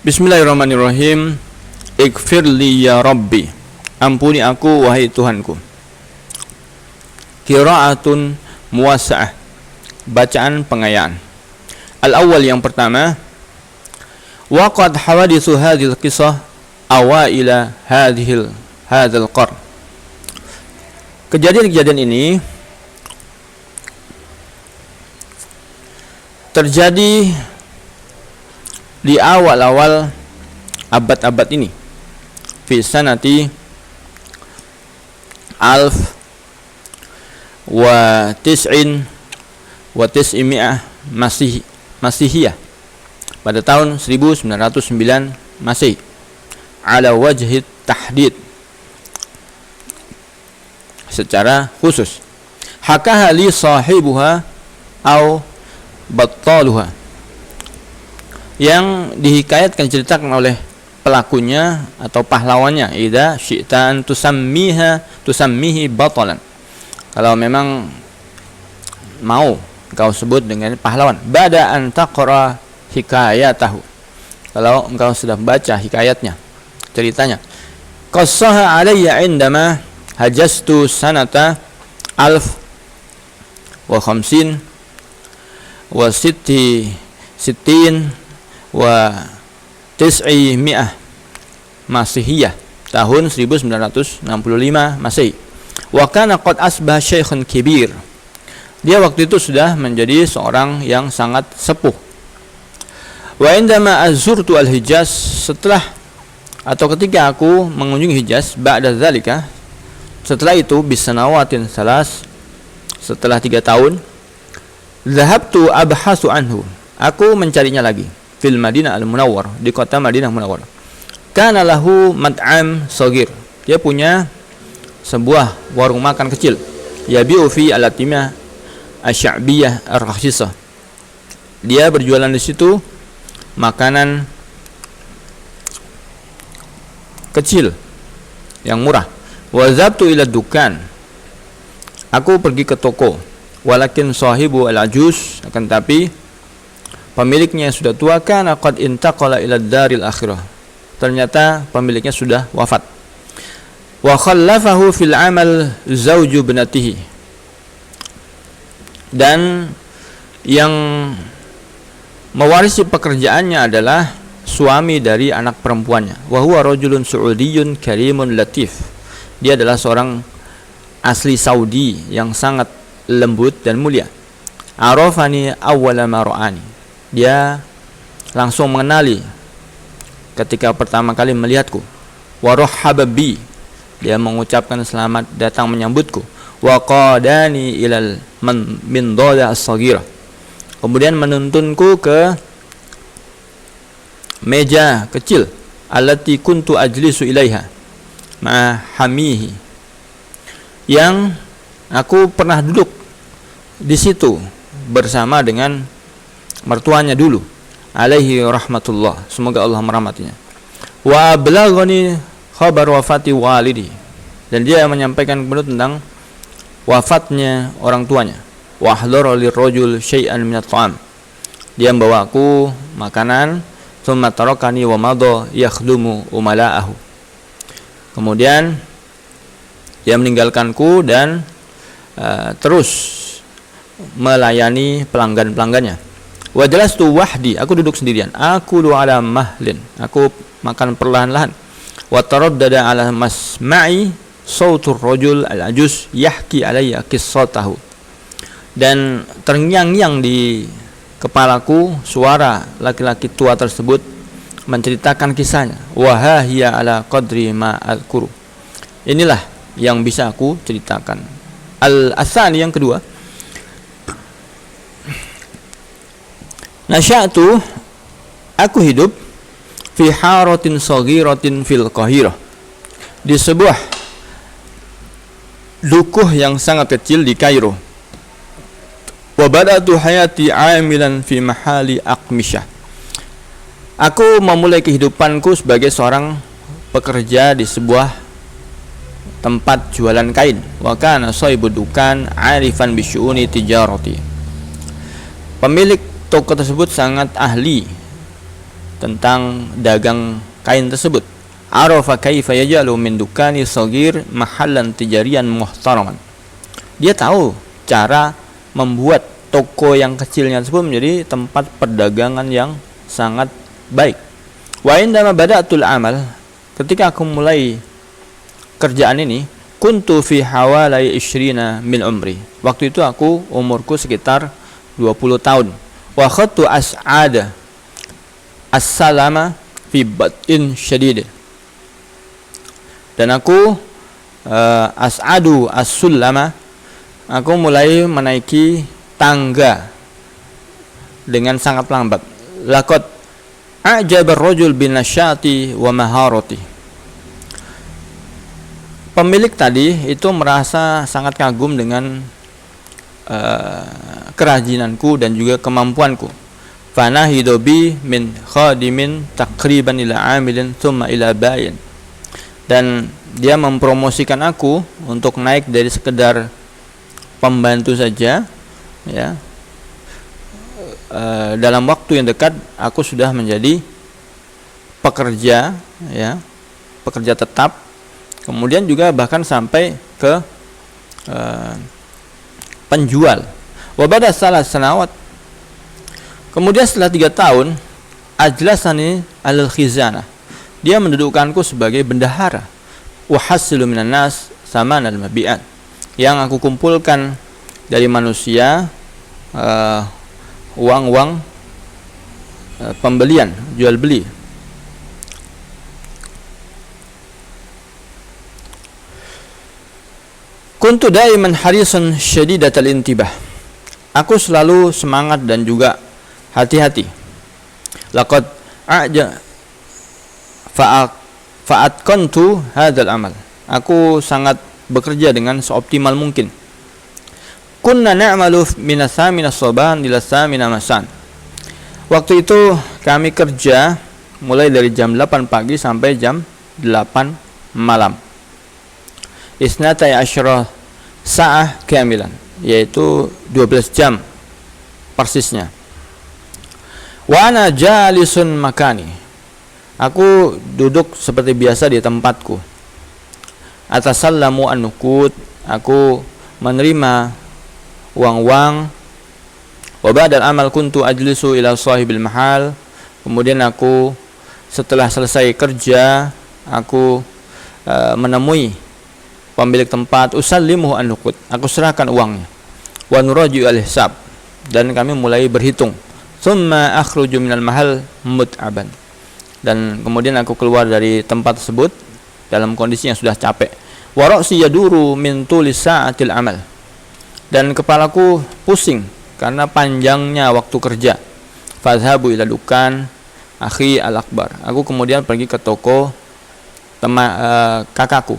Bismillahirrahmanirrahim. Ighfirli ya Rabbi, ampuni aku wahai Tuhanku. Qira'atun muwassa'ah, bacaan pengayaan. Al-awwal, yang pertama, waqad hawadithu hadhil qisah awaila hadzal qarn. Kejadian-kejadian ini terjadi di awal-awal abad-abad ini, fi sanati alf wa tis'in wa tis'imi'ah Masihiyah, pada tahun 1909 Masehi, ala wajhi tahdid, secara khusus. Hakaha li sahibuha au battaluha, yang dihikayatkan, ceritakan oleh pelakunya atau pahlawannya. Idza syi'ta an tusammihi batalan, kalau memang mau engkau sebut dengan pahlawan. Ba'da an taqra hikayatahu, kalau engkau sudah baca hikayatnya, ceritanya. Qassaha alayya indama hajastu sanata alf wa khamsin wa sittin wa tis'i mi'ah Masihiyah, tahun 1965 Masehi. Wa kana qad asbaha syaikhan kibir, dia waktu itu sudah menjadi seorang yang sangat sepuh. Wa indama azurtu al-Hijaz, setelah atau ketika aku mengunjungi Hijaz, ba'da dzalika, setelah itu, bisanawatin salas, setelah 3 tahun, zahabtu abhasu anhu, aku mencarinya lagi, fil Madinah al-Munawwar, di kota Madinah Munawwar. Kana lahu mat'am saghir, dia punya sebuah warung makan kecil, yabi'u fi al-atimah asy-sya'biyah ar-rakhisah, dia berjualan di situ makanan kecil yang murah. Wa zabtu ila dukan, aku pergi ke toko. Walakin sahibu al-ajuz, akan tapi pemiliknya sudah tua. Kana qad intaqala ila daril akhirah, ternyata pemiliknya sudah wafat. Wa khallafahu fil amal zauju ibnatihi, dan yang mewarisi pekerjaannya adalah suami dari anak perempuannya. Wa huwa rajulun su'udiyyun karimun latif, dia adalah seorang asli Saudi yang sangat lembut dan mulia. Arafani awwala ma ra'ani, dia langsung mengenali ketika pertama kali melihatku. Wa rahhaba bi, dia mengucapkan selamat datang menyambutku. Wa qadani ilal mindada as-saghirah, kemudian menuntunku ke meja kecil, allati kuntu ajlisu ilaiha mahamihi, yang aku pernah duduk di situ bersama dengan mertuanya dulu, alaihi rahmatullah, semoga Allah merahmatinya. Wa ablaghani khabar wafati walidi, dan dia menyampaikan kepada tentang wafatnya orang tuanya. Wa ahdara lirrajul syai'an minat ta'am, dia membawa aku makanan. Tsumma tarakani wa madha yakhdumu umala'ahu, kemudian dia meninggalkanku dan terus melayani pelanggan-pelanggannya. Wa jalastu wahdi, aku duduk sendirian. Aku ala mahlin, aku makan perlahan-lahan. Wa taraddada ala masma'i sautur rajul al-ajuz yahki alayya qissatahu, dan terngiang-ngiang di kepalaku suara laki-laki tua tersebut menceritakan kisahnya. Wa hiya ala qadri ma azkuru, inilah yang bisa aku ceritakan. Al-asani, yang kedua, nasya'tu, aku hidup fi haratin saghiratin fil Qahirah, di sebuah dukuh yang sangat kecil di Kairo. Wa bada'tu hayati 'amilan fi mahali aqmisyah, aku memulai kehidupanku sebagai seorang pekerja di sebuah tempat jualan kain. Wa kana sahibu dukan 'arifan bi syu'uni tijarati, pemilik toko tersebut sangat ahli tentang dagang kain tersebut. Arafa kaifa yaj'alu min dukani saghir mahallan tijariyan muhtaraman. Dia tahu cara membuat toko yang kecilnya tersebut menjadi tempat perdagangan yang sangat baik. Wa indama bada'tul amal, ketika aku mulai kerjaan ini, kuntu fi hawalai 20 min umri. Waktu itu umurku sekitar 20 tahun. Wa khattu as'ada as-salama fi bat'in syadid. Dan aku as'adu as-sulama, aku mulai menaiki tangga dengan sangat lambat. Laqad a'jaba ar-rajul bin nasyati wa maharati. Pemilik tadi itu merasa sangat kagum dengan kerajinanku dan juga kemampuanku. Fanahidu bi min khadimin taqriban ila amilin thumma ila bayin. Dan dia mempromosikan aku untuk naik dari sekedar pembantu saja, ya. Dalam waktu yang dekat aku sudah menjadi pekerja, ya, pekerja tetap. Kemudian juga bahkan sampai ke penjual. Wabada salah sanawat. Kemudian setelah 3 tahun, ajlasani alal khizanah. Dia mendudukkanku sebagai bendahara. Wahasilu minan nas saman al mabi'at. Yang aku kumpulkan dari manusia uang-uang pembelian, jual beli. Kuntu daiman harisan syadidatal intibah. Aku selalu semangat dan juga hati-hati. Laqad fa'atqantu hadzal amal. Aku sangat bekerja dengan seoptimal mungkin. Kunna na'malu min as-samina as-sabahan ila as-samina masan. Waktu itu kami kerja mulai dari jam 8 pagi sampai jam 8 malam. Isnatai asyra sa'ah kamilan, yaitu 12 jam persisnya. Wa ana jalisun makani. Aku duduk seperti biasa di tempatku. Atasallamu an-nuqud, aku menerima uang-uang. Wa ba'dal amal kuntu ajlisu ila sahibil mahal. Kemudian aku setelah selesai kerja, aku menemui pemilik tempat. Usallimuhu an-nuqud, aku serahkan uangnya. Wa nuraji'u al-hisab, dan kami mulai berhitung. Tsumma akhruju minal mahal mut'aban, dan kemudian aku keluar dari tempat tersebut dalam kondisi yang sudah capek. Wa ra'si yaduru min tuli sa'atil amal, dan kepalaku pusing karena panjangnya waktu kerja. Fadhhabu ila dukan akhi al-akbar, aku kemudian pergi ke toko kakakku.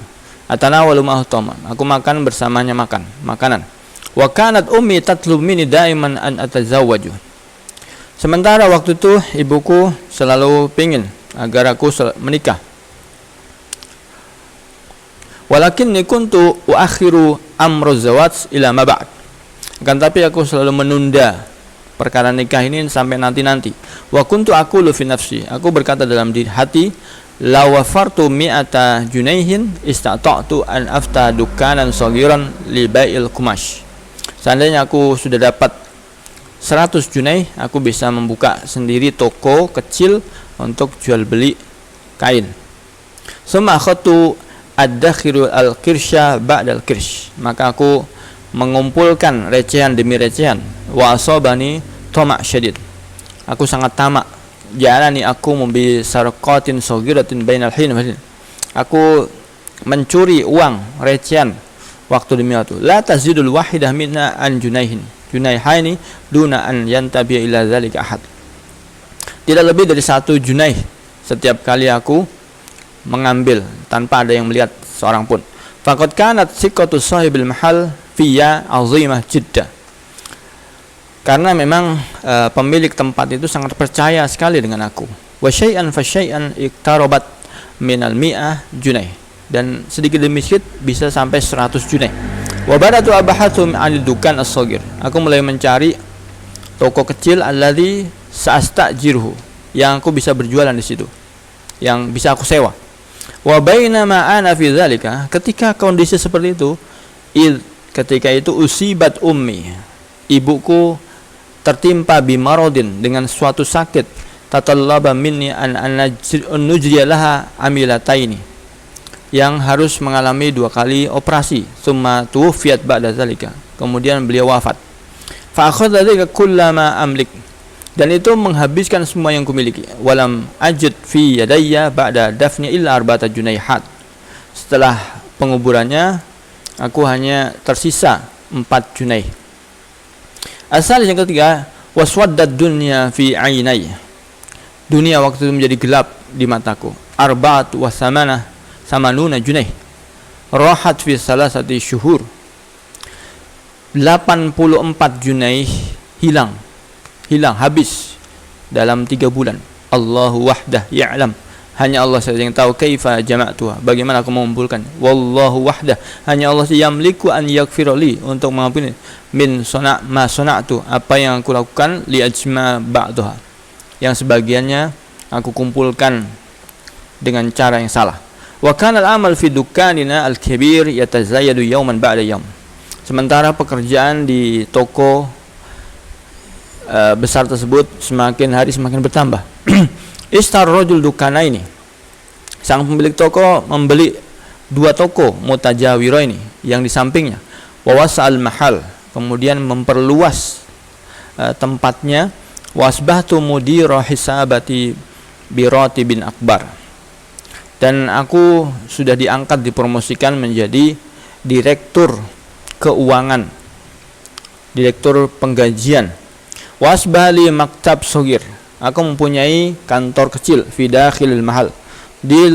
Atanawalu ma'ahu taman, aku makan bersamanya makanan. Wa kanat ummi tatlub minni daiman an atazawwaju. Sementara waktu itu ibuku selalu pingin agar aku menikah. Walakinni kuntu uakhiru amru zawaj ila ma ba'd. Akan tapi aku selalu menunda perkara nikah ini sampai nanti. Wa kuntu aqulu fi nafsi, aku berkata dalam hati, la wafartu mi'ata junaihin istata'tu an afta dukanan saghiran li bai'il kumash. Seandainya aku sudah dapat 100 junai, aku bisa membuka sendiri toko kecil untuk jual beli kain. Summa akhadtu ad-dakhiru al-kirsha ba'dal kirsh, maka aku mengumpulkan recehan demi recehan. Wa asabani tama' syadid, aku sangat tamak. Jalani aku membi sarqatin saghiratin bainal hin wal hin, aku mencuri uang recehan waktu demi waktu. La tazidul wahidah minna an junaihaini duna an yantabi ila zalika ahad. Tidak lebih dari 1 junaih setiap kali aku mengambil tanpa ada yang melihat seorang pun. Faqad kanat siqatu sahibil mahal fiya azimah jiddah, karena memang pemilik tempat itu sangat percaya sekali dengan aku. Wa syai'an fa syai'an iktarabat minal mi'ah junaih, dan sedikit demi sedikit bisa sampai 100 junaih. Wa badatu abahathu anil dukan as-saghir, aku mulai mencari toko kecil alladzi sa'astajirhu, yang aku bisa berjualan di situ, yang bisa aku sewa. Wa bainama ana fi dzalika, ketika kondisi seperti itu, ketika itu usibat ummi, ibuku tertimpa bimarodin, dengan suatu sakit, tatallaba minni an nujriya laha amilataini, yang harus mengalami 2 kali operasi. Summa tuwfiyat ba'da dzalika, kemudian beliau wafat. Fa akhadha dzalika kullama amlik, dan itu menghabiskan semua yang kumiliki. Walam ajid fi yadayya ba'da dafni illa 4 junayhat, setelah penguburannya aku hanya tersisa 4 junayh. Asal yang ketiga, waswaddad dunya fi ainai, dunia waktu itu menjadi gelap di mataku. Arba'at wa samanuna junayh rahat fi salasati syuhur, 84 junayh hilang habis dalam 3 bulan. Allahu wahdah ya'lam, hanya Allah saja yang tahu. Kaifa jama'tuha, bagaimana aku mengumpulkan. Wallahu wahdah, hanya Allah saja yamliku an yaghfirali, untuk mengampuni. Min ma sana'tu, apa yang aku lakukan. Li ajma ba'daha, yang sebagiannya aku kumpulkan dengan cara yang salah. Wa kana al-amal fi dukkanina al-kabir yatazayyadu yawman ba'da yawm, sementara pekerjaan di toko besar tersebut semakin hari semakin bertambah. Istar rajul dukana ini, sang pemilik toko membeli 2 toko mutajawiro ini yang di sampingnya. Wa wasa'al mahal, kemudian memperluas tempatnya. Wasbahtu mudira hisabati birati bin akbar, dan aku sudah diangkat, dipromosikan menjadi direktur keuangan, direktur penggajian. Wasbahli maktab sogir, aku mempunyai kantor kecil. Fi dakhilil mahal, di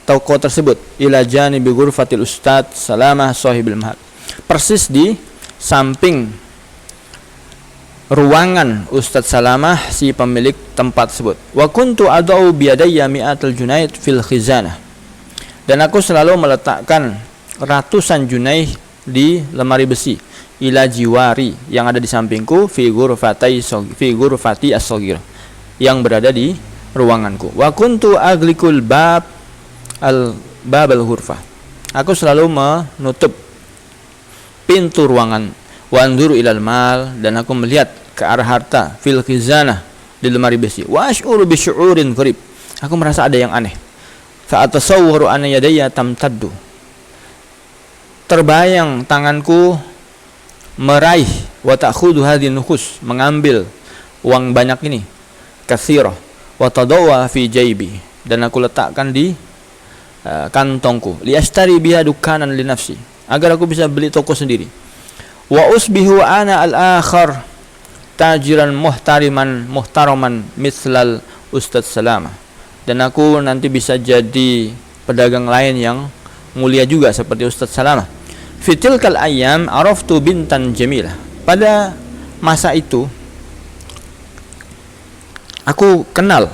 toko tersebut. Ila janibi ghurfatil ustad Salamah sahibil mahal, persis di samping ruangan Ustadz Salamah, si pemilik tempat tersebut. Wa kuntu adau biadayya mi'atul junaid fil khizanah, dan aku selalu meletakkan ratusan junaih di lemari besi. Ila jiwari, yang ada di sampingku. Fi ghurfati as-saghir, yang berada di ruanganku. Wa kuntu aglikul bab al-ghurfah, aku selalu menutup pintu ruangan. Wa anzuru ilal mal, dan aku melihat ke arah harta. Fil khizanah, di lemari besi. Wa ash'uru bi syu'urin gharib, aku merasa ada yang aneh. Fa atasawwaru anna yadayya tamtaddu, terbayang tanganku meraih. Wa ta'khudhu hadhihi nukhus, mengambil uang banyak ini. Katsirah. Wa tadawwa fi jaybi, dan aku letakkan di kantongku. Li ashtari biha dukanan li nafsi, agar aku bisa beli toko sendiri. Wa usbihu ana al-akhar tajiran muhtaraman mislal Ustadz Salamah, dan aku nanti bisa jadi pedagang lain yang mulia juga seperti Ustadz Salamah. Fitilkal ayyam araftu bintan jamilah, pada masa itu aku kenal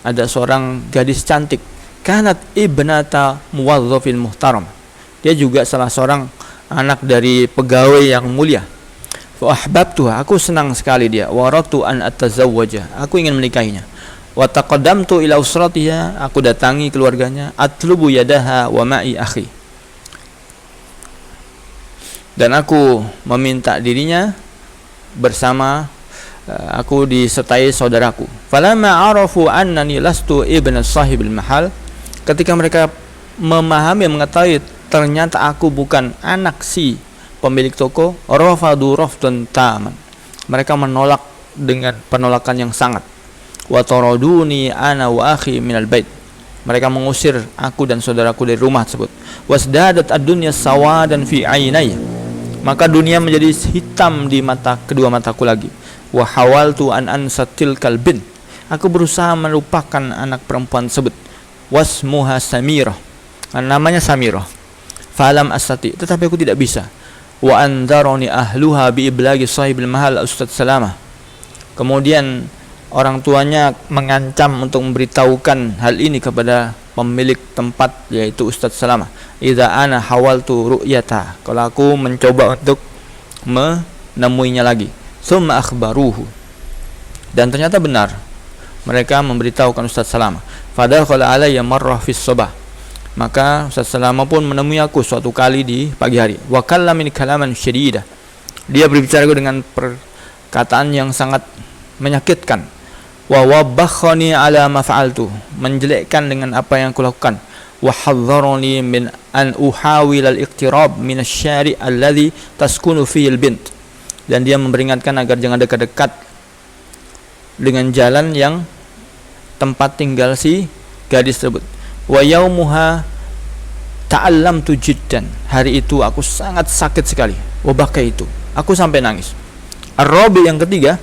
ada seorang gadis cantik. Kanat ibnata muwazzafin muhtaram, dia juga salah seorang anak dari pegawai yang mulia. Fa ahbabtuha, aku senang sekali dia. Wa ratu an atazawwaja, aku ingin menikahinya. Wa taqaddamtu ila usratiha, aku datangi keluarganya. Atlubu yadaha wa ma'i akhi, dan aku meminta dirinya bersama aku disertai saudaraku. Falamma arafu annani lastu ibn sahibil mahal, ketika mereka memahami, mengetahui ternyata aku bukan anak si pemilik toko. Rafadu rafdan taman, mereka menolak dengan penolakan yang sangat. Wa taraduni ana wa akhi minal bait, mereka mengusir aku dan saudaraku dari rumah tersebut. Wasdadat ad-dunya sawadan fi ainai, maka dunia menjadi hitam di kedua mataku lagi. Wa hawaltu an ansatil kalbin, aku berusaha melupakan anak perempuan tersebut. Wasmuha Samirah, namanya Samirah. Falam astati, tetapi aku tidak bisa. Wa andaroni ahluha bi iblagi sahibil mahal Ustadz Salamah, kemudian orang tuanya mengancam untuk memberitahukan hal ini kepada pemilik tempat, yaitu Ustadz Salamah. Idza ana hawaltu ru'yata, kalau aku mencoba untuk menemuinya lagi. Summa akhbaruhu, dan ternyata benar. Mereka memberitahukan Ustaz Salama. Fadakhala alayya marrah fis sabah. Maka Ustaz Salama pun menemui aku suatu kali di pagi hari. Wa kallamani kalaman syadida. Dia berbicara dengan perkataan yang sangat menyakitkan. Wa wabakhani ala ma fa'altu. Menjelekkan dengan apa yang aku lakukan. Wa hadzarani min an uhawil al-iqtirab min asy-syari' alladhi taskunu fihi al-bint. Dan dia memperingatkan agar jangan dekat-dekat dengan jalan yang tempat tinggal si gadis tersebut. Wa yaumuha ta'allamtu jiddan. Hari itu aku sangat sakit sekali. Wa bakaitu. Aku sampai nangis. Ar-rabi yang ketiga,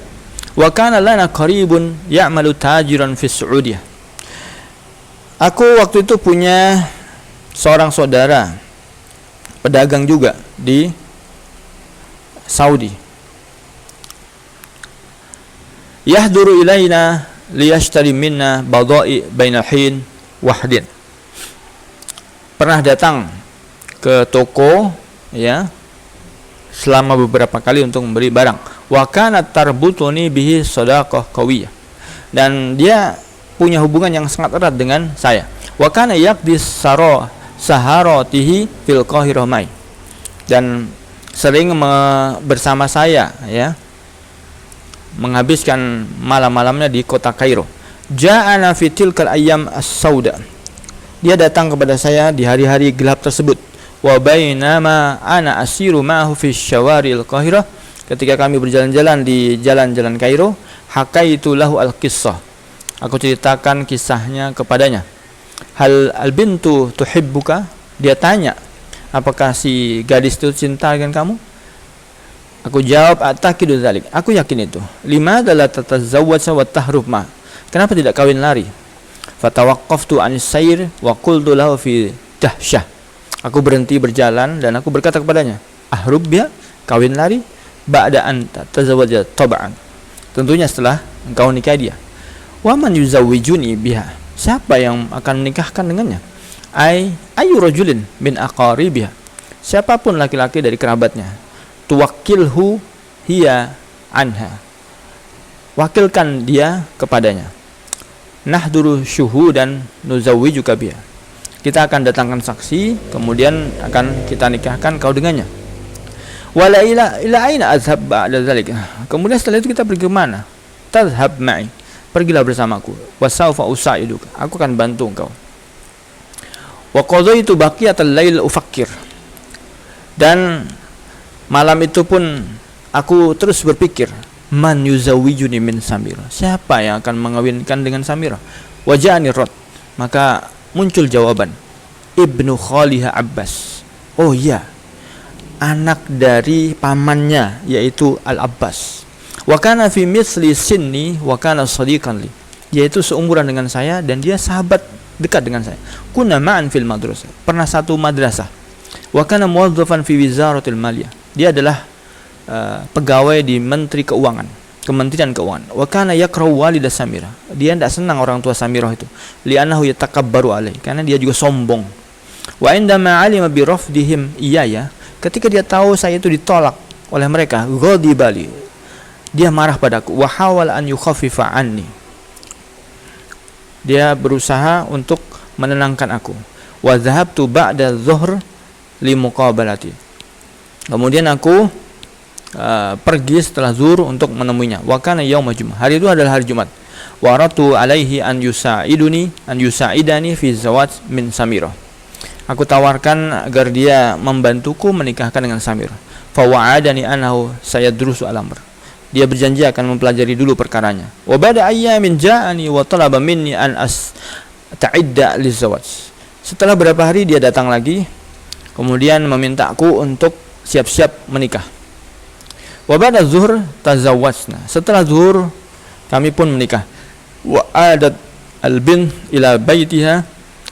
wa kana lana qaribun ya'malu tajiran fi Saudiyah. Aku waktu itu punya seorang saudara pedagang juga di Saudi. Yahduru ilaina liyashtari minna bada'i bainal hin wahdin. Pernah datang ke toko ya selama beberapa kali untuk membeli barang. Wa kanat tarbutuni bihi shadaqah qawiyah. Dan dia punya hubungan yang sangat erat dengan saya. Wa kana yaqdis saharatihi fil Qahirah mai. Dan sering bersama saya ya menghabiskan malam-malamnya di kota Kairo. Ja'ana fi tilkal ayyam as-sauda. Dia datang kepada saya di hari-hari gelap tersebut. Wa bainama ana asiru ma'ahu fi syawaril Qahirah. Ketika kami berjalan-jalan di jalan-jalan Kairo, hakaitu lahu al-qissah. Aku ceritakan kisahnya kepadanya. Hal al-bintu tuhibbuka? Dia tanya, apakah si gadis itu cinta dengan kamu? Aku jawab, atakidu dzalik. Aku yakin itu. Limadza la tatazawwaj wa tahrub ma? Kenapa tidak kawin lari? Fatawaqqaftu anis sayr wa qultu lahu fi dahsyah. Aku berhenti berjalan dan aku berkata kepadanya, ahrub ya, kawin lari, ba'da an tatazawwaja tab'an. Tentunya setelah engkau nikah dia. Wa man yuzawwijuni biha? Siapa yang akan menikahkan dengannya? Ayu rajulin min aqaribiha? Siapapun laki-laki dari kerabatnya. Tuwakkilhu hiya anha. Wakilkan dia kepadanya. Nahduru syuhudan nuzawwijuka biha. Kita akan datangkan saksi, kemudian akan kita nikahkan kau dengannya. Wala ila aina azhab ba'da dzalik. Kemudian setelah itu kita pergi ke mana? Tadhhab ma'i. Pergilah bersamaku. Wa sawfa usaiduka. Aku akan bantu engkau. Wa qadaitu baqiyatal lail ufakkir. Dan malam itu pun aku terus berpikir, man yuzawwijuni min Samira? Siapa yang akan mengawinkan dengan Samira? Waja'ani rad. Maka muncul jawaban. Ibnu Khaliha Abbas. Oh iya, anak dari pamannya yaitu Al-Abbas. Wa kana fi misli sinni wa kana sadiqan li. Yaitu seumuran dengan saya dan dia sahabat dekat dengan saya. Kunna ma'an fil madrasah. Pernah satu madrasah. Wa kana muwazzafan fi wizaratil maliyah. Dia adalah pegawai di Menteri Keuangan, Kementerian Keuangan. Wa kana yakrahu walida Samira. Dia tidak senang orang tua Samirah itu. Li'annahu yatakabbaru alaihi, karena dia juga sombong. Wa indama 'alima bi rafdihim iyaya, ketika dia tahu saya itu ditolak oleh mereka, ghadibali, dia marah padaku. Wa hawala an yukhaffifa anni. Dia berusaha untuk menenangkan aku. Wa dhahabtu ba'da dhuhr li muqabalati. Kemudian aku pergi setelah zuhur untuk menemuinya. Wa kana yauma Jumat. Hari itu adalah hari Jumat. Wa ratu alaihi an yusaidani fi zawaj min Samirah. Aku tawarkan agar dia membantuku menikahkan dengan Samirah. Fa wa'adani annahu sayadrusu al-amr. Dia berjanji akan mempelajari dulu perkaranya. Wa ba'da ayyamin ja'ani wa talaba minni an ta'idda lizawaj. Setelah beberapa hari dia datang lagi, kemudian memintaku untuk siap-siap menikah. Wa ba'da zuhur tazawwajna. Setelah zuhur kami pun menikah. Wa adat al-bint ila baitiha.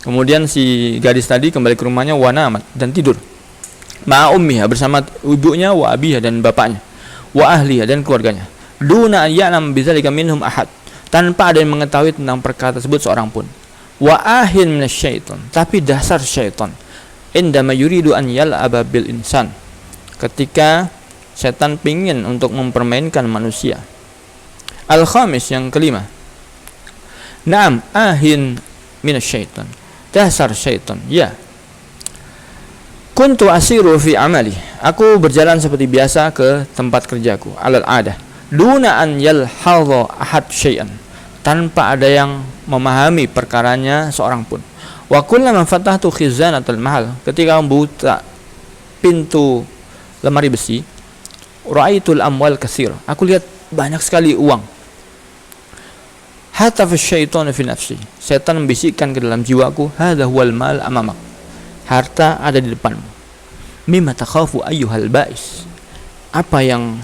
Kemudian si gadis tadi kembali ke rumahnya, wa namat, dan tidur. Ma'a ummiha, bersama ibunya, wa abiha, dan bapaknya, wa ahliha, dan keluarganya. Duna an ya'lam bidzalika minhum ahad, tanpa ada yang mengetahui tentang perkara tersebut seorang pun. Wa ahin minasyaiton, tapi dasar syaitan. Indama yuridu an yal'aba bil insan, ketika setan pingin untuk mempermainkan manusia. Al-khamis, yang kelima, Naam, ahin minasyaitan. Dasar syaitan. Ya. Kuntu asiru fi amali. Aku berjalan seperti biasa ke tempat kerjaku. Alal adah. Duna an yalhadha ahad syai'an. Tanpa ada yang memahami perkaranya seorang pun. Wa kullama fatahtu khizanatul mahal. Ketika membuka pintu lemari besi, ra'aitul amwal katsir. Aku lihat banyak sekali uang. Hatta fi syaitanu fi nafsi. Setan membisikkan ke dalam jiwaku, hadza huwal mal amamak. Harta ada di depanmu. Mimma takhafu ayyuhal ba'is. Apa yang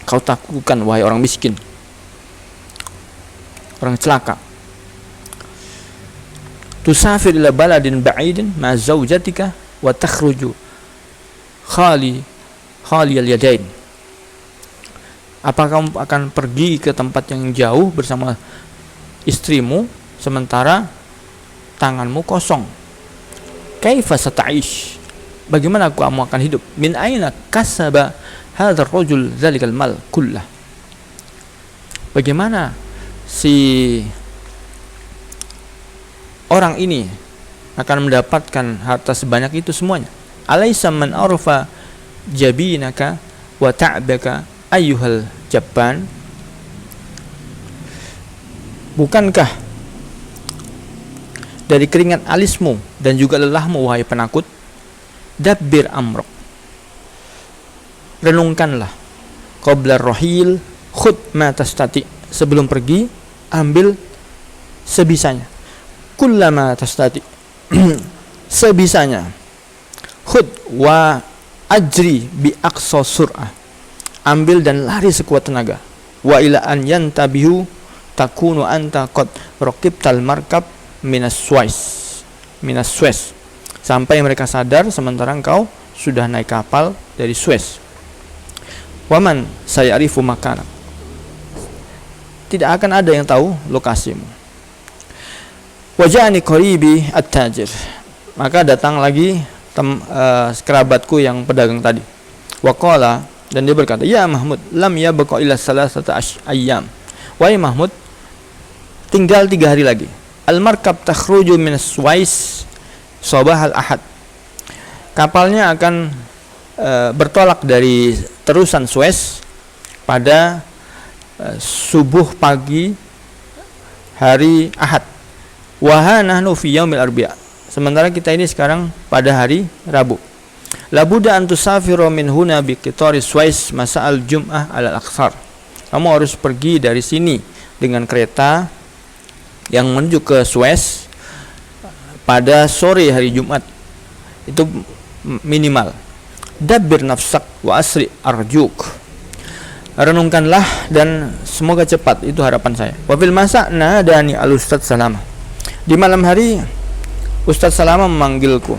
kau takutkan wahai orang miskin, orang celaka? Tusafir ila baladin ba'idin ma zawjatika wa takhruju khali al yadain. Apakah kamu akan pergi ke tempat yang jauh bersama istrimu sementara tanganmu kosong? Kaifa sata'ish? Bagaimana kamu akan hidup? Min aina kasaba hadzal rajul dzalikal mal kullah? Bagaimana si orang ini akan mendapatkan harta sebanyak itu semuanya? Alaisa man arfa jabinaka wa ta'baka ayyuhal jabban? Bukankah dari keringat alismu dan juga lelahmu wahai penakut? Dabbir amrok, renungkanlah. Qabla rohil khud ma tastati. Sebelum pergi ambil sebisanya. Kullama tastati. Sebisanya. Khud wa ajri bi aqsa sur'ah. Ambil dan lari sekuat tenaga. Wa ila an yantabihu takunu anta qad raqibtal markab minas Suez. Sampai mereka sadar sementara engkau sudah naik kapal dari Suez. Waman sayarifu makanak. Tidak akan ada yang tahu lokasimu. Waja'ani qaribi at-tajir. Maka datang lagi kerabatku yang pedagang tadi. Waqala, dan dia berkata, ya Mahmud, lam yabqa illa salasata ayyam. Wahai Mahmud, tinggal 3 hari lagi. Al-markab takhruju min Suez sabah al-ahad. Kapalnya akan bertolak dari terusan Suez pada subuh pagi hari Ahad. Wa nahnu fi yaumil arbi'a. Sementara kita ini sekarang pada hari Rabu. La budda an tusafiru min huna bi qitari Suez masa'al jum'ah al-aqsar. Kamu harus pergi dari sini dengan kereta yang menuju ke Suez pada sore hari Jumat. Itu minimal. Dabbir nafsak wa asri arjuk. Renungkanlah dan semoga cepat, itu harapan saya. Wa fil masa nadani al Ustaz Salama. Di malam hari Ustaz Salama memanggilku.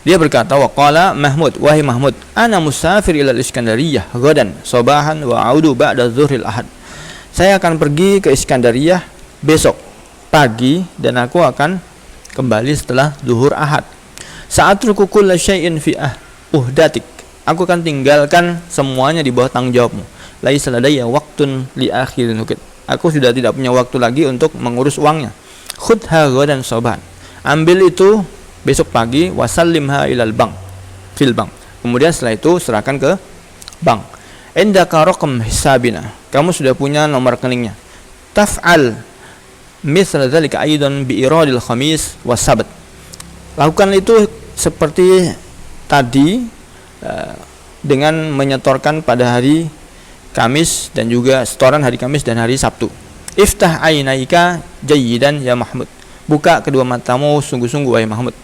Dia berkata, wa qala Mahmud, wahai Mahmud, ana musafir ila al-Iskandariyah ghadan sabahan wa a'udu ba'da dhuhril ahad. Saya akan pergi ke Iskandariyah besok pagi dan aku akan kembali setelah zuhur Ahad. Sa'atruku kulla syai'in fi uhdatik. Aku akan tinggalkan semuanya di bawah tanggung jawabmu. Laisa ladayya waqtun li akhirin hukit. Aku sudah tidak punya waktu lagi untuk mengurus uangnya. Khudha ghadan sabahan. Ambil itu besok pagi, wasallimha ilal bank, fil bank. Kemudian setelah itu serahkan ke bank. Indaka raqam hisabina. Kamu sudah punya nomor rekeningnya. Taf'al misal dzalika aidan bi iradil khamis was sabt. Lakukan itu seperti tadi dengan menyetorkan pada hari Kamis dan juga setoran hari Kamis dan hari Sabtu. Iftah ainaika jayyidan ya Mahmud. Buka kedua matamu sungguh-sungguh wahai Mahmud.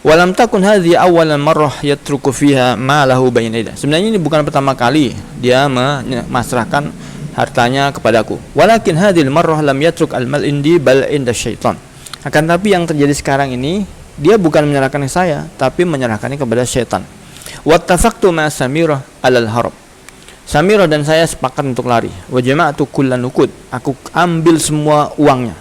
Walam takun hadhihi awwalan marrah yatruku fiha ma lahu bayna yadah. Sebenarnya ini bukan pertama kali dia memasrahkan hartanya kepadaku. Walakin hadhil marrah lam yatruk al-mal indi bal inda syaitan. Akan tapi yang terjadi sekarang ini, dia bukan menyerahkannya saya, tapi menyerahkannya kepada syaitan. Wattafaqtu ma Samirah alal harab. Samirah dan saya sepakat untuk lari. Wa jama'tu kullan nuqud. Aku ambil semua uangnya.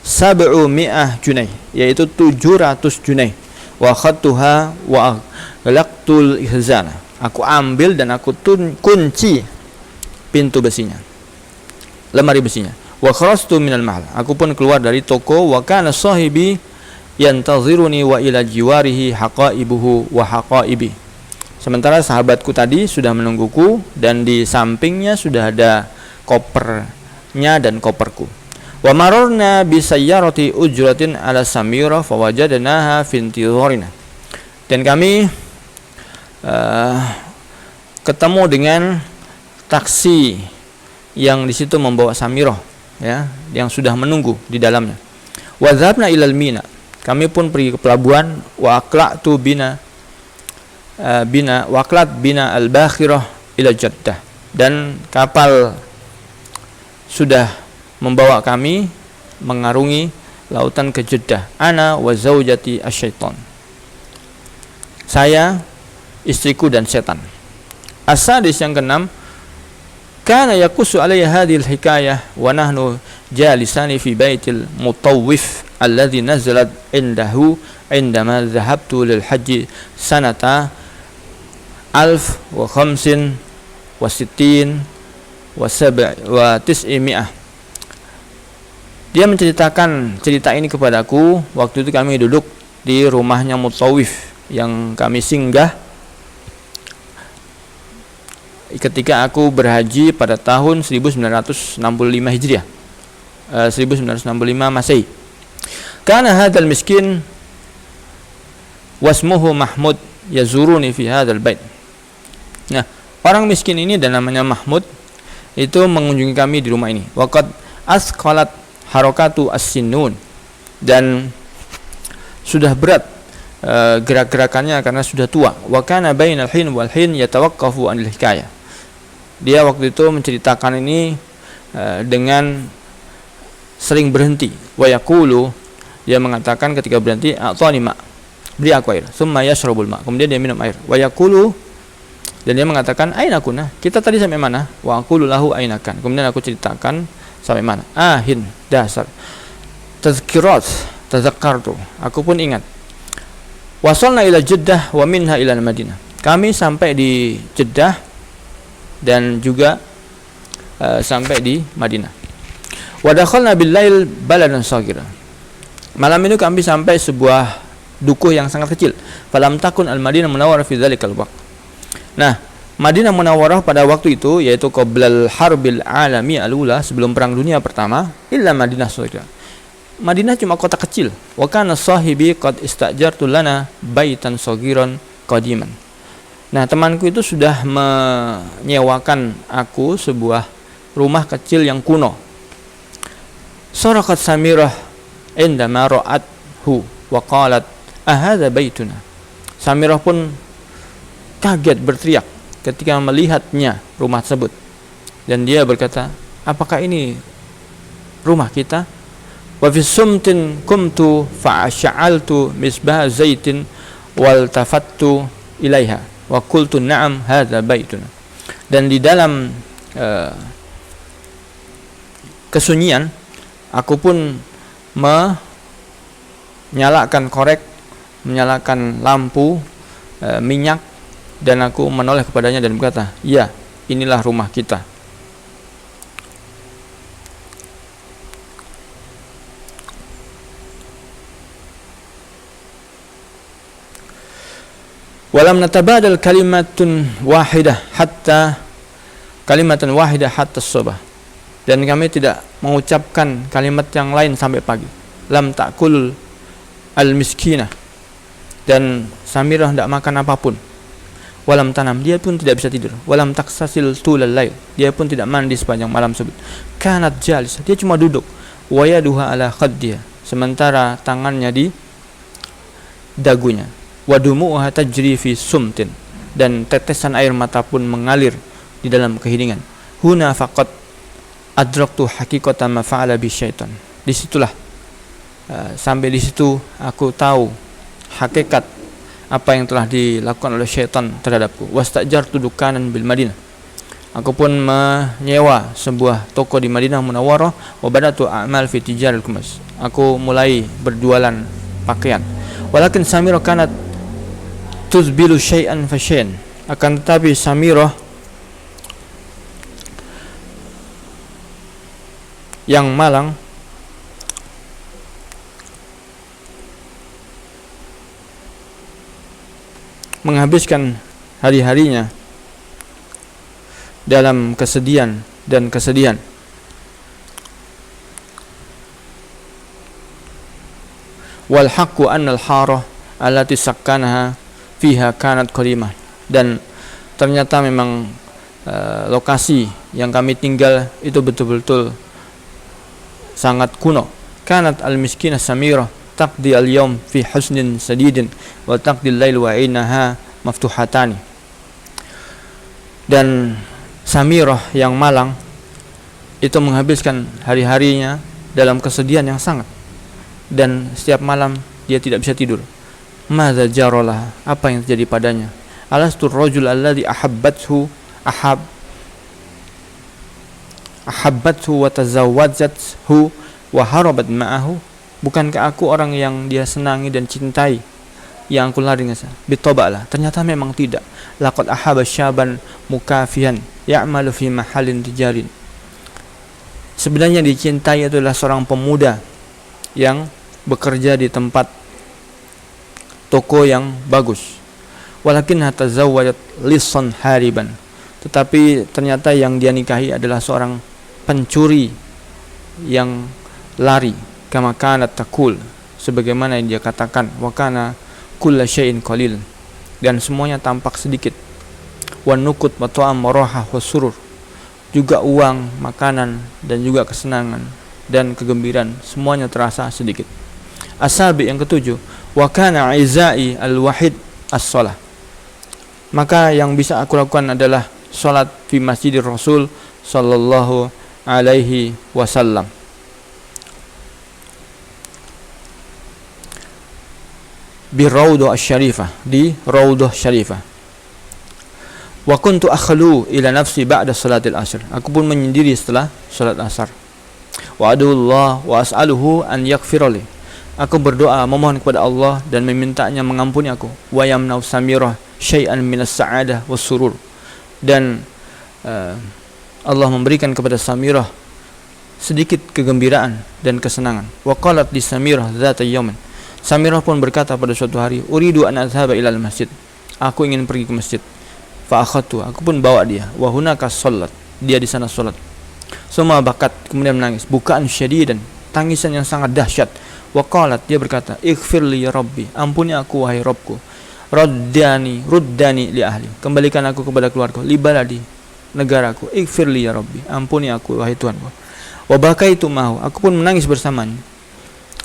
700 junai, yaitu 700 junai. Wa khattuha wa ghalaqtul ihzana. Aku ambil dan aku kunci pintu besinya. lemari besinya. Wa kharastu minal mahal. Aku pun keluar dari toko. Wa kana sahibi yantaziruni wa ila jiwarihi haqaibuhu wa haqaibi. Sementara sahabatku tadi sudah menungguku dan di sampingnya sudah ada kopernya dan koperku. Wa mararna bi sayyarati ujratin ala Samira fawajadnaha fi intidharina. Dan kami ketemu dengan taksi yang di situ membawa Samirah, ya, yang sudah menunggu di dalamnya. Wa dzhabna ilal mina. Kami pun pergi ke pelabuhan. Wa aqla'tu bina al-bakhirah ila Jeddah. Dan kapal sudah membawa kami mengarungi lautan ke Jeddah. Ana wa zaujati asyaiton. Saya, istriku dan setan. As-sadis yang keenam, kana yaqusu alayya hadhihi al-hikayah wa nahnu jalisani fi baitil mutawwif alladhi nazalat indahu indama dhahabtu lil haji sanata 1065 wa 900. Dia menceritakan cerita ini kepadaku waktu itu kami duduk di rumahnya Mutawif yang kami singgah ketika aku berhaji pada tahun 1965 Hijriah, 1965 Masehi. Kana hadzal miskin wasmuhu Mahmud yazuruni fi hadzal bait. Nah, orang miskin ini dan namanya Mahmud itu mengunjungi kami di rumah ini. Waqad asqalat harakatu as-sinnun, dan sudah berat gerak-gerakannya karena sudah tua. Wa kana bainal hin wal hin yatawaqqafu anil hikayah. Dia waktu itu menceritakan ini dengan sering berhenti. Wa yaqulu, dia mengatakan ketika berhenti, a'tani ma, beri aku air. Summa yashrabul ma, kemudian dia minum air. Wa yaqulu, dan dia mengatakan, aina kunna, kita tadi sampai mana? Wa aqulu lahu ainakan, kemudian aku ceritakan sampai mana. Ahin, dasar. Tazkirat, tazakkartu, aku pun ingat. Wasalna ila Jeddah wa minha ila Madinah. Kami sampai di Jeddah dan juga sampai di Madinah. Wa dakhalna bil lail baladan saghira. Malam itu kami sampai sebuah dukuh yang sangat kecil. Falam takun al Madinah Munawwarah fi dzalikal waqt. Nah, Madinah Munawwarah pada waktu itu, yaitu qoblal harbil alami al-ula, sebelum perang dunia pertama, illa Madinah saghira. Madinah cuma kota kecil. Wa kana sahibi qad istajartu lana baitan saghiran qadiman. Nah, temanku itu sudah menyewakan aku sebuah rumah kecil yang kuno. Sarakat Samirah indama ra'athu wa qalat ahadha baituna. Samirah pun kaget, berteriak ketika melihatnya rumah tersebut, dan dia berkata, apakah ini rumah kita? Wa fi sumtin kumtu fa'ash'altu misbah zaitin wal tafattu ilaiha wa qultu na'am hadza baituna. Dan di dalam kesunyian aku pun menyalakan korek, menyalakan lampu minyak, dan aku menoleh kepadanya dan berkata, ya, inilah rumah kita. Walam natabadal kalimatun wahidah hatta as-subah. Dan kami tidak mengucapkan kalimat yang lain sampai pagi. Lam ta'kul al-miskinah. Dan Samirah tidak makan apapun. Walam tanam, dia pun tidak bisa tidur. Walam taksasil tulal lail, dia pun tidak mandi sepanjang malam tersebut. Kanat jalis, dia cuma duduk. Wa yaduha ala khaddiha, sementara tangannya di dagunya. Wa dumu'uha tajri fi sumtin, dan tetesan air mata pun mengalir di dalam keheningan. Huna faqat adraktu haqiqata ma fa'ala bi syaitan. Disitulah sampai di situ aku tahu hakikat apa yang telah dilakukan oleh syaitan terhadapku. Wastajartu dukanan bil Madinah, aku pun menyewa sebuah toko di Madinah Munawwarah. Wa badatu a'mal fi tijaril kumas, aku mulai berjualan pakaian. Walakin Samirah kanat tuzbilu syai'an fa syai'an, akan tetapi Samirah yang malang menghabiskan hari-harinya dalam kesedihan dan kesedihan. Wal haqqu anna al-harah allati sakkanaha fiha kanat qarimah. Dan ternyata memang lokasi yang kami tinggal itu betul-betul sangat kuno. Kanat al-miskinah samirah taqdi al-yawm fi husnin sadidin wa taqdi al-lail wa ainaha maftuhatani. Dan Samirah yang malang itu menghabiskan hari-harinya dalam kesedihan yang sangat, dan setiap malam dia tidak bisa tidur. Madza jaralah, apa yang terjadi padanya? Alastur rajul alladhi ahabbathu wa tazawwajathu wa harabat ma'ahu. Bukankah aku orang yang dia senangi dan cintai, yang aku lari dengan saya? Bitoba'lah, ternyata memang tidak. Laqad ahaba syaban mukafihan ya'malu fi mahalin tijarin. Sebenarnya dicintai adalah seorang pemuda yang bekerja di tempat toko yang bagus. Walakin tazawwajat lisan hariban. Tetapi ternyata yang dia nikahi adalah seorang pencuri yang lari. Kama kanat taqul, sebagaimana yang dia katakan, wa kana kulla syai'in qalil, dan semuanya tampak sedikit. Wan nukut wa ta'am marahah wasurur, juga uang, makanan, dan juga kesenangan dan kegembiraan, semuanya terasa sedikit. Asabi yang ketujuh, wa kana izai al-wahid as-shalah. Maka yang bisa aku lakukan adalah salat fi masjidir Rasul sallallahu alaihi wasallam. Bi Raudhah Syarifah, di Raudhah Syarifah. Wa kuntu akhlu ila nafsi ba'da salatil asr. Aku pun menyendiri setelah salat asar. Wa adullah wa as'aluhu an yaghfirli. Aku berdoa memohon kepada Allah dan memintanya mengampuni aku. Wa yamna'u Samirah syai'an minas sa'adah was surur. Dan Allah memberikan kepada Samirah sedikit kegembiraan dan kesenangan. Wa qalat li Samirah dzata yawmin. Samirah pun berkata pada suatu hari, uridu an adhhaba ilal masjid. Aku ingin pergi ke masjid. Fa akhadtu, aku pun bawa dia. Wa hunaka shalat, dia di sana salat. Suma bakat, kemudian menangis, bukaan syadidan, tangisan yang sangat dahsyat. Wa qalat, dia berkata, ighfirli ya rabbi, ampuni aku wahai Rabbku. Ruddani li ahli, kembalikan aku kepada keluarga. Li baladi, negaraku. Ighfirli ya rabbi, ampuni aku wahai Tuhanku. Wa bakaitu mahu, aku pun menangis bersamanya.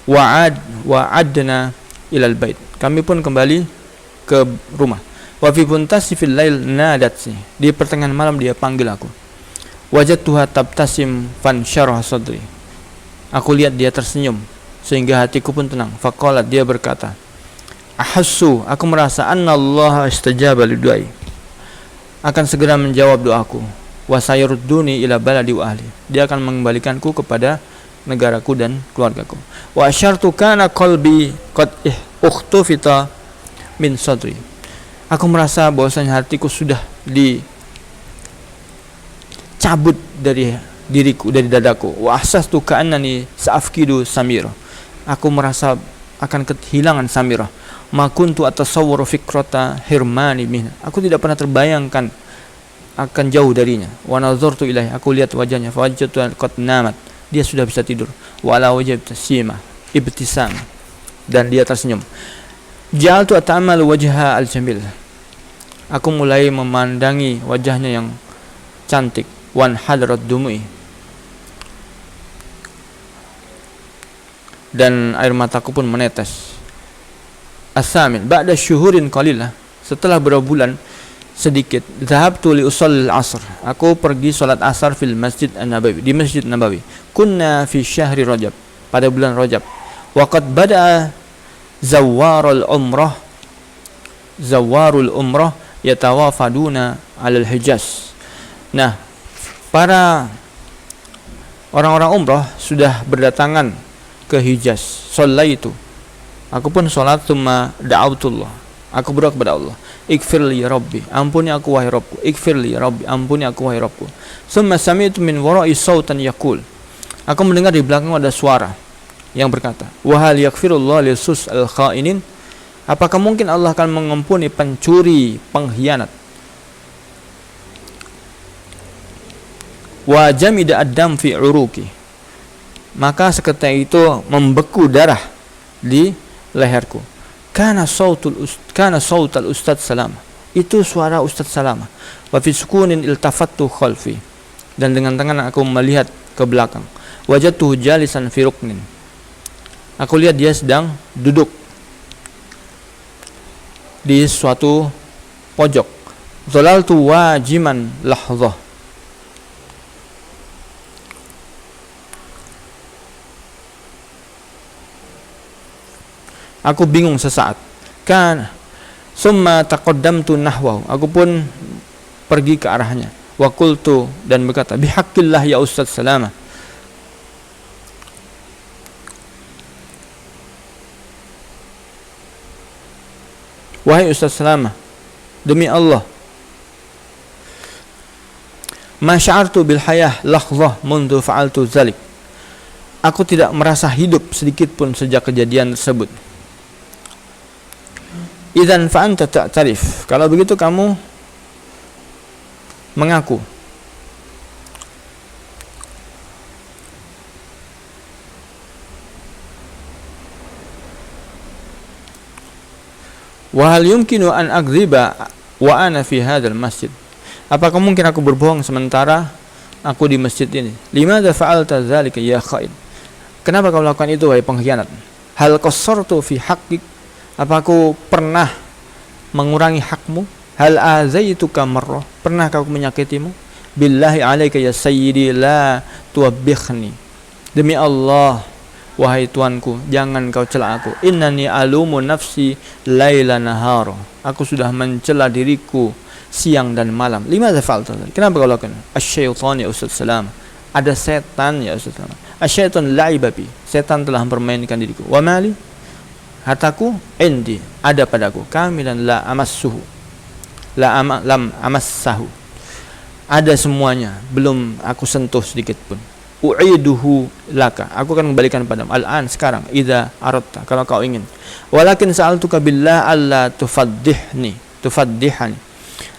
Wa'adna ilal bait, kami pun kembali ke rumah. Wa fi buntasifil lail nadatni, di pertengahan malam dia panggil aku. Wajadtuha tabtasim fan syarah sadri, aku lihat dia tersenyum sehingga hatiku pun tenang. Faqalat, dia berkata, ahassu, aku merasa anna Allah istajaba li du'ai, akan segera menjawab doaku. Wa sayrudduni ila baladi wa ahli, dia akan mengembalikanku kepada negaraku dan keluargaku. Wa asyartu kana qalbi qad ukhtufita min sadri, aku merasa bahwasanya hatiku sudah dicabut dari diriku, dari dadaku. Wa ahsastu ka'annani sa'afkidu Samirah, aku merasa akan kehilangan Samirah. Ma kuntu atasawwaru fikrata hirmani minha, aku tidak pernah terbayangkan akan jauh darinya. Wa nazartu ilaihi, aku lihat wajahnya. Fa wajadtu qad namat, dia sudah bisa tidur. Wala wajib tasyima ibtisam, dan dia tersenyum. Ja'altu ata'ammal wajha al-jamil, aku mulai memandangi wajahnya yang cantik. Wan hadrat dumu'i, dan air mataku pun menetes. As-samin ba'da syuhurin qalilah, setelah beberapa bulan sedikit. Dhahabtu li ushallil asr, aku pergi salat asar fil Masjid An-Nabawi, di Masjid Nabawi. Kunna fi syahri Rajab, pada bulan Rajab. Wa qad bada'a zawarul umrah yatawafaduna 'alal Hijaz. Nah, para orang-orang umrah sudah berdatangan ke Hijaz. Shallaitu, aku pun salat. Tsumma da'autullah, aku berdoa kepada Allah. Ighfirli ya rabbi, ampuni aku wahai Rabbku. Ighfirli ya rabbi, ampuni aku wahai Rabbku. Tsumma sami'tu min wara'i sautan yaqul, Aku mendengar di belakang ada suara yang berkata, wa hal yaghfirullahu lisus al-kha'inin? Apakah mungkin Allah akan mengampuni pencuri, pengkhianat? Wa jamida ad-dam fi uruqi. Maka seketika itu membeku darah di leherku. Kana sautal ustad Salamah. Itu suara Ustaz Salamah. Wa fi sukunin iltafattu khalfi. Dan dengan tangan aku melihat ke belakang. Wajadtuhu jalisan fi ruknin. Aku lihat dia sedang duduk di suatu pojok. Dhalaltu wajiman lahzah. Aku bingung sesaat. Kan summa taqaddamtu nahwahu. Aku pun pergi ke arahnya. Wa qultu, dan berkata, bihaqqillah ya Ustaz Salamah. Wahai Ustaz Salamah, demi Allah, ma sya'artu bil hayah lahzah mundu fa'altu zalik. Aku tidak merasa hidup sedikit pun sejak kejadian tersebut. Idzan fa anta ta'tarif. Kalau begitu kamu mengaku. Wa hal yumkinu an akdziba wa ana fi hadzal masjid? Apakah mungkin aku berbohong sementara aku di masjid ini? Limadza fa'alta dzalika ya kha'in? Kenapa kau lakukan itu wahai pengkhianat? Hal qassartu fi haqqik? Apa aku pernah mengurangi hakmu? Hal azaituka marrah? Pernah kau menyakitimu? Billahi alaika ya sayyidi la tuwabbikhni. Demi Allah, wahai tuanku, jangan kau cela aku. Innani alumu nafsi laila nahara. Aku sudah mencela diriku siang dan malam. Limadza fa'alta? Kenapa kau lakukan? Asy-syaitan ya Ustaz Salam. Ada setan ya Ustaz Salam. Asy-syaitan la'iba bi. Setan telah mempermainkan diriku. Wa mali? Hartaku indi, ada padaku. Kamilan la amassuhu. Lam amassahu. Ada semuanya, belum aku sentuh sedikit pun. U'iduhu laka. Aku akan kembalikan padamu. Al-an, sekarang. Idza aradta, kalau kau ingin. Walakin sa'altuka billah alla tufaddihani.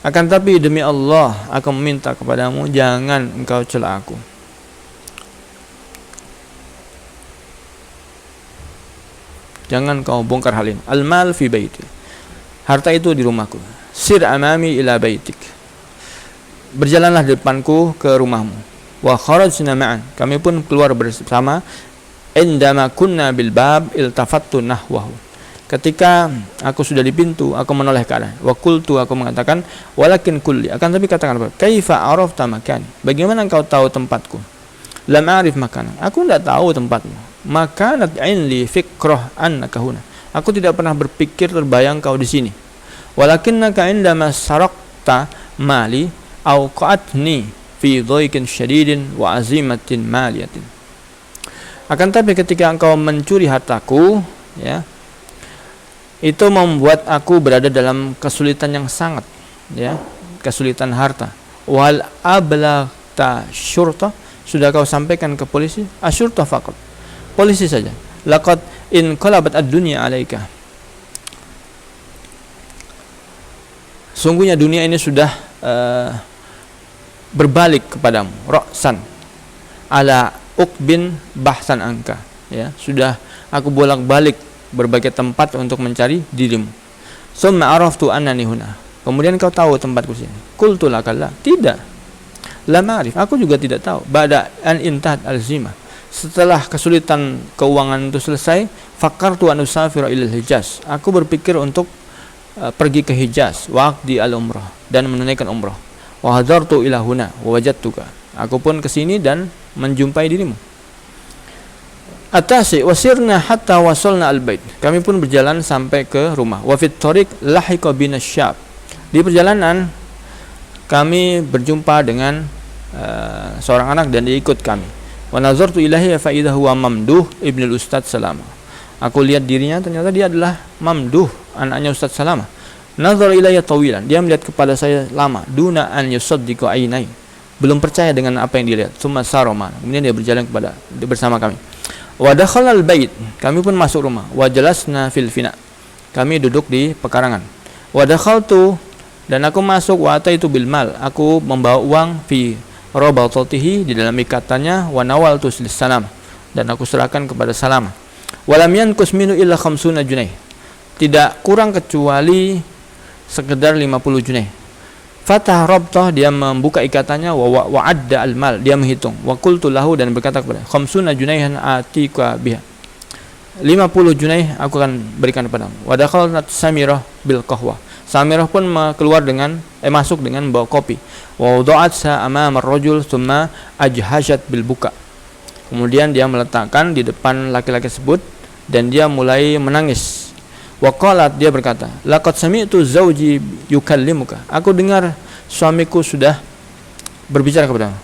Akan tapi demi Allah, aku meminta kepadamu, jangan engkau cela aku. Jangan kau bongkar hal ini. Al-mal fi baiti. Harta itu di rumahku. Sir amami ila baitik. Berjalanlah di depanku ke rumahmu. Wa kharajna ma'an. Kami pun keluar bersama. Indama kunna bil bab iltafattu nahwahu. Ketika aku sudah di pintu, aku menoleh ke arah. Wa qultu, aku mengatakan, walakin kulli. Akan tapi katakan apa? Kaifa arafta makani? Bagaimana engkau tahu tempatku? Lam a'rif makana. Aku tidak tahu tempatmu. Makanat ainli fikrah annaka huna. Aku tidak pernah berpikir terbayang kau di sini. Walakinnaka indama sarakta mali auqatni fi dhaikin syadidin wa azimatin maliyatin. Akan tapi ketika engkau mencuri hartaku, ya, itu membuat aku berada dalam kesulitan yang sangat, ya, kesulitan harta. Wal ablagta syurta, sudah kau sampaikan ke polisi? Asyurta faqat, polisi saja. Laqad in qalabat ad-dunya 'alaika. Sungguhnya dunia ini sudah berbalik kepadamu. Ra'san ala uqbin bahsan angka, ya, sudah aku bolak-balik berbagai tempat untuk mencari dirimu. Summa araftu annani huna. Kemudian kau tahu tempatku sini. Qultu lakalla, tidak. La ma'rif, aku juga tidak tahu. Ba'da an intahat al-zimah, setelah kesulitan keuangan itu selesai, fakartu an usafira ilal Hijaz. Aku berpikir untuk pergi ke Hijaz, waqdi al-umrah, dan menunaikan umrah. Wa hadartu ila huna wa wajadtuka. Aku pun ke sini dan menjumpai dirimu. Atasi wasirna hatta wasalna al-bait. Kami pun berjalan sampai ke rumah. Wa fit thariq lahiqa bina syab. Di perjalanan kami berjumpa dengan seorang anak dan dia ikut kami. Wa nazartu ilahi fa idza huwa Mamduh ibnul Ustaz Salamah. Aku lihat dirinya, ternyata dia adalah Mamduh, anaknya Ustaz Salamah. Nazar ilayya tawilan. Dia melihat kepada saya lama. Duna an yusaddiqa ainai. belum percaya dengan apa yang dilihat. Tsumma saroma, kemudian dia berjalan bersama kami. Wa dakhalal bait, kami pun masuk rumah. Wa jalasna fil fina, kami duduk di pekarangan. Wa dakhaltu, dan aku masuk. Wa ataitu bil mal, aku membawa uang fi rabatatihi, di dalam ikatannya. Wa nawaltu salam, dan aku serahkan kepada Salamah. Walam yankus minu illa khamsuna junaih, tidak kurang kecuali sekedar 50 junaih. Fatah rabtah, dia membuka ikatannya. Wa adda al mal, dia menghitung. Wa qultu lahu, dan berkata kepada, khamsuna junaihan atika biha, 50 junaih aku akan berikan kepadamu. Wa dakhalat Samirah bil qahwah, Samirah pun masuk dengan membawa kopi. Wa wada'at sa amama ar-rajul thumma ajhashat bil buka, kemudian dia meletakkan di depan laki-laki tersebut dan dia mulai menangis. Wa qalat, dia berkata, laqad sami'tu zawji yukallimuka, aku dengar suamiku sudah berbicara kepadamu.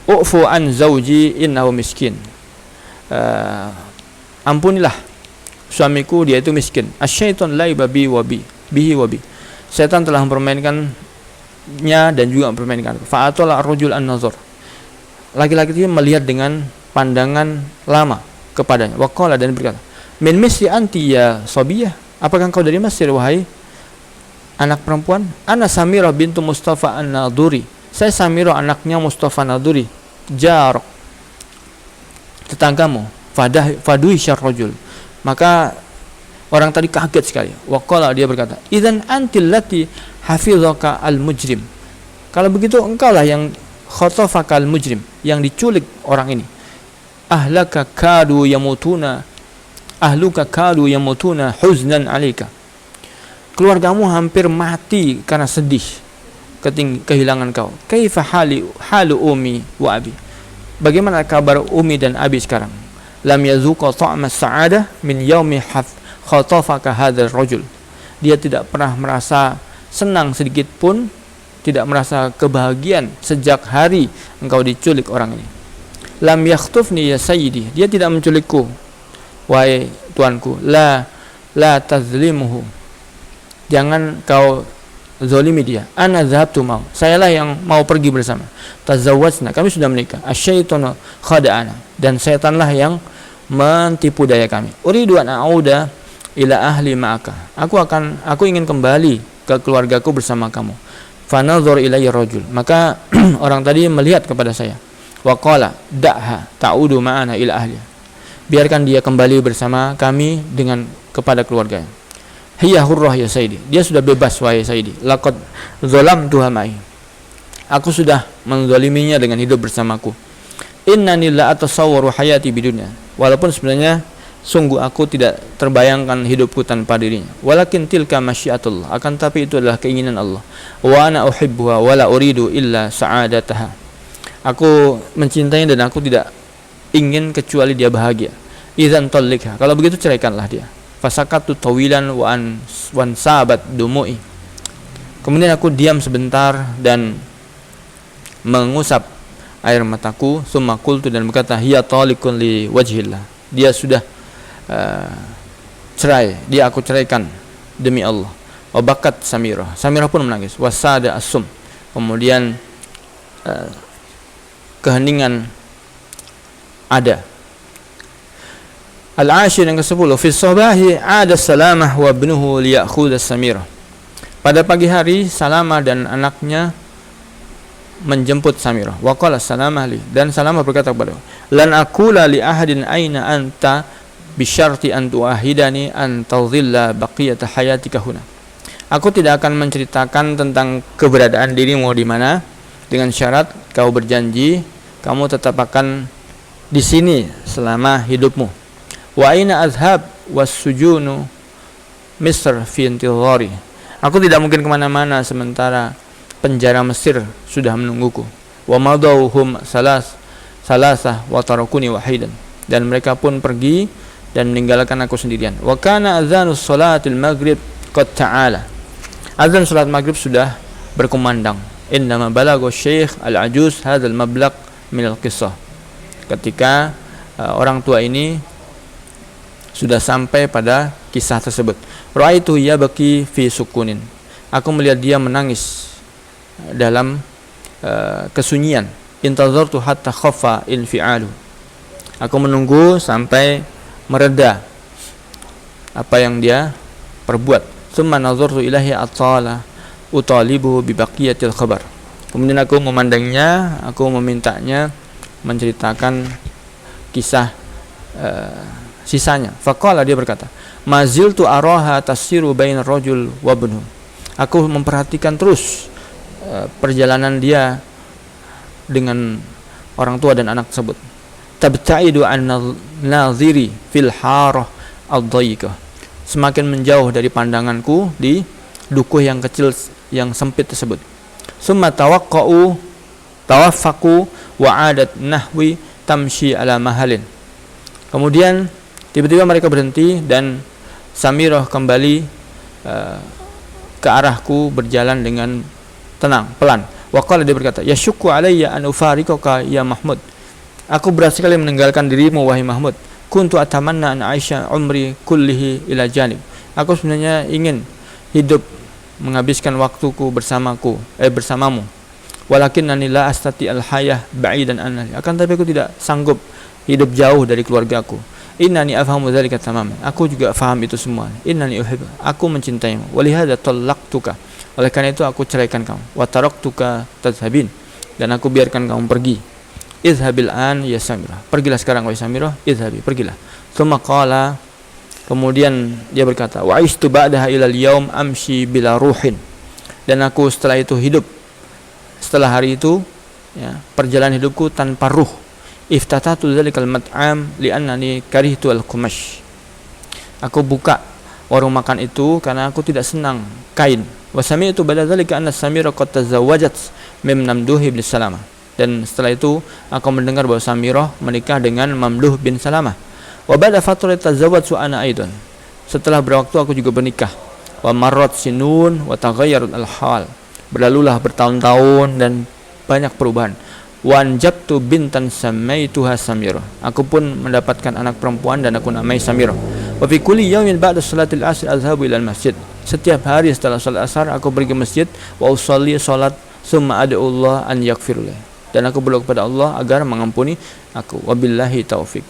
U'fu an zawji innahu miskin, ampunilah suamiku, dia itu miskin. Asy-syaitan laiba bihi wa bi, setan telah mempermainkannya dan juga mempermainkan. Fa'atala ar-rajul an-nazar, laki-laki itu melihat dengan pandangan lama kepadanya. Wa qala, dan berkata, min misli anti ya sabiyah, apakah engkau dari Mesir wahai anak perempuan? Ana Samirah bintu Mustafa an-Naduri, saya Samirah anaknya Mustafa Naduri, jarok, tetanggamu. Faduhi syarrajul, maka orang tadi kaget sekali. Wa qala, dia berkata, idzan antil lati hafizaka al-mujrim, kalau begitu engkaulah yang khatafaka al-mujrim, yang diculik orang ini. Ahluka kadu yamutuna huznan alika, keluargamu hampir mati karena sedih kehilangan kau. Kaifa halu ummi wa abi, bagaimana kabar Umi dan Abi sekarang? Lam yazuqa ta'ma sa'adah min yaumi khatafaka hadzal rajul, dia tidak pernah merasa senang sedikit pun, tidak merasa kebahagiaan sejak hari engkau diculik orang ini. Lam yakhtufni ya sayyidi, dia tidak menculikku wahai tuanku. La tazlimuhu, jangan kau zalimi dia. Ana dhahabtu mau, sayalah yang mau pergi bersama. Tazawwajna, kami sudah menikah. Asyaitonu khada'ana, dan setanlah yang mentipu daya kami. Uridu an a'uda ila ahli ma'aka, aku ingin kembali ke keluargaku bersama kamu. Fanadhur ilayya rajul, maka orang tadi melihat kepada saya. Wa qala da'ha ta'udu ma'ana ila ahli, biarkan dia kembali bersama kami kepada keluarganya. Hiya hurrah ya sayyidi, dia sudah bebas wahai sayyidi. Laqad zalamtuha ma'i, aku sudah menzaliminya dengan hidup bersamaku. Innani la atasawwaru hayati bidunya, walaupun sebenarnya sungguh aku tidak terbayangkan hidupku tanpa dirinya. Walakin tilka masyiatullah, akan tapi itu adalah keinginan Allah. Wa ana uhibbuha wa la uridu illa sa'adataha, aku mencintainya dan aku tidak ingin kecuali dia bahagia. Idzan tallikha, kalau begitu ceraikanlah dia. Fasakatu tawilan wan sabat dumu'i, kemudian aku diam sebentar dan mengusap air mataku. Summa qultu, dan berkata, hiya talikun li wajhillah, dia sudah cerai, dia aku ceraikan demi Allah. Wa bakat Samirah, Samirah pun menangis. Wasada asum, kemudian keheningan ada. Al-ashir, yang ke-10, fi sabahi ada Salamah wa ibnuhu liyakhudha Samirah, pada pagi hari Salamah dan anaknya menjemput Samirah. Wa qala Salamah li, dan Salamah berkata kepada, lan aqula li ahadin aina anta bisyarti an tuahidani an tadhilla baqiyata hayatika huna, aku tidak akan menceritakan tentang keberadaan dirimu di mana, dengan syarat kau berjanji kamu tetap akan di sini selama hidupmu. Wa aina azhab was-sujunu Misr fi intidhari, aku tidak mungkin kemana-mana sementara penjara Mesir sudah menungguku. Wa madawhum salasah wa tarakuni wahidan, dan mereka pun pergi dan meninggalkan aku sendirian. Wa kana adzanus salatil maghrib qad ta'ala, azan salat maghrib sudah berkumandang. Innama balagha syekh al-ajuz hadzal mablagh min al-qissah, ketika orang tua ini sudah sampai pada kisah tersebut. Ra'aitu yabki fi sukunin, aku melihat dia menangis dalam kesunyian. Intazartu hatta khaffa infi'alu. Aku menunggu sampai mereda apa yang dia perbuat. Tsumma nazartu ilahi atala utalibu bi baqiyatil khabar. Kemudian aku memandangnya, aku memintanya menceritakan kisah sisanya. Faqala, dia berkata, maziltu araha tasiru bainar rajul wa ibnuhu. Aku memperhatikan terus perjalanan dia dengan orang tua dan anak tersebut. Tabta'idu an naziri fil harah ad-dayiqah. Semakin menjauh dari pandanganku di dukuh yang kecil yang sempit tersebut. Summa tawaffaqu wa 'adat nahwi tamshi ala mahalin. Kemudian tiba-tiba mereka berhenti dan Samirah kembali ke arahku berjalan dengan tenang, pelan. Waqala, dia berkata, yashukku alayya an ufariqaka ya Mahmud. Aku berat sekali meninggalkan dirimu wahai Mahmud. Kuntu atamanna an aisha umri kullihi ila janib. Aku sebenarnya ingin hidup menghabiskan waktuku bersamamu. Walakinnani la astati al hayah ba'idan an. Akan tapi aku tidak sanggup hidup jauh dari keluargaku. Innani afhamu dzalika tamaman. Aku juga faham itu semua. Innani uhibbu. Aku mencintaimu. Walihada talaqtuka. Oleh karena itu aku ceraikan kamu. Wa taraktuka tadhhabin. Dan aku biarkan kamu pergi. Idhhabil an ya Samirah. Pergilah sekarang wahai Samirah. Idhhabi, pergilah. Tsumma qala, kemudian dia berkata, wa aistu ba'daha ilal yaum amshi bila ruhin. Dan aku setelah itu hidup, setelah hari itu, ya, perjalanan hidupku tanpa ruh. Iftatatu dzalikal mat'am li'annani karihtu al-qumash. Aku buka warung makan itu karena aku tidak senang kain. Wa sami'tu ba'da dzalika anna Samirah qad tazawwajat min Mamduh bin Salamah. Dan setelah itu aku mendengar bahwa Samirah menikah dengan Mamduh bin Salamah. Wa ba'da fatrati tazawwajtu ana aidan. Setelah berwaktu aku juga bernikah. Wa marrat sinun wa taghayyarat al-hal. Berlalulah bertahun-tahun dan banyak perubahan. Wa anjabtu bintan samaituha Samirah. Aku pun mendapatkan anak perempuan dan aku namai Samirah. Wa fi kulli yawmin ba'da salatil asr azhabu ila al-masjid. Setiap hari setelah salat asar aku pergi ke masjid wa usolli salat summa ad'ullah an yaghfirli. Dan aku berdoa kepada Allah agar mengampuni aku. Wabillahi taufiq.